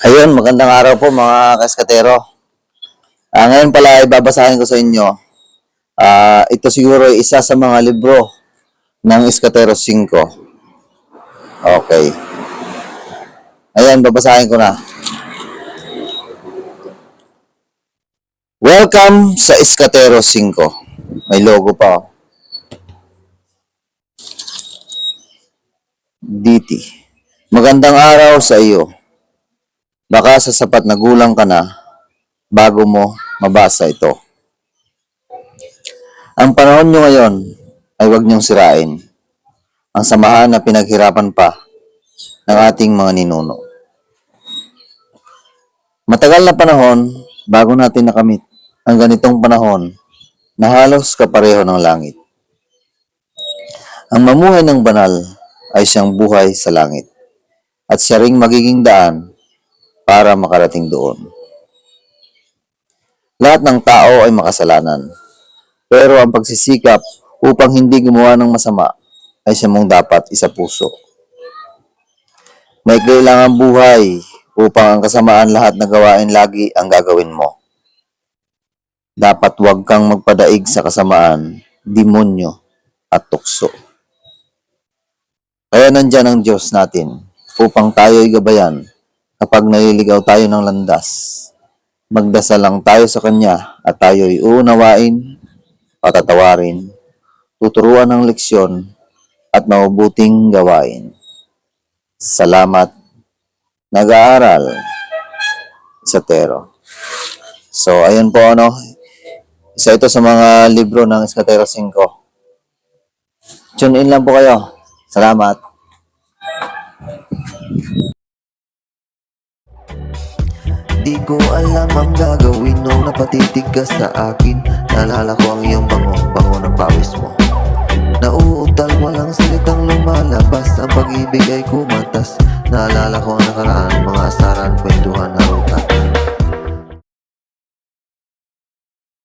Ayun, magandang araw po mga kaskatero. Ngayon pala ay babasahin ko sa inyo. Ito siguro ay isa sa mga libro ng Eskatero 5. Okay. Ayan, babasahin ko na. Welcome sa Eskatero 5. May logo pa. DT. Magandang araw sa iyo. Baka sa sapat na gulang ka na bago mo mabasa ito. Ang panahon nyo ngayon ay huwag niyong sirain ang samahan na pinaghirapan pa ng ating mga ninuno. Matagal na panahon bago natin nakamit ang ganitong panahon na halos kapareho ng langit. Ang mamuhay ng banal ay siyang buhay sa langit at siya ring magiging daan para makarating doon. Lahat ng tao ay makasalanan, pero ang pagsisikap upang hindi gumawa ng masama ay siya mong dapat isapuso. May kailangang buhay upang ang kasamaan lahat na gawain lagi ang gagawin mo. Dapat huwag kang magpadaig sa kasamaan, demonyo at tukso. Kaya nandyan ang Diyos natin upang tayo'y gabayan kapag naliligaw tayo ng landas. Magdasal lang tayo sa Kanya at tayo'y uunawain, patatawarin, tuturuan ng leksyon at mabubuting gawain. Salamat, nag-aaral sa Tero. So, ayun po isa ito sa mga libro ng Eskatero 5. Tune in lang po kayo. Salamat. Di ko alam ang gagawin nung napatitig ka sa akin. Naalala ko ang iyong bango ng pawis mo. Nauutal, walang salitang lumalabas. Ang pag-ibig ay kumatas. Naalala ko ang nakaraan, mga asaran, kwentuhan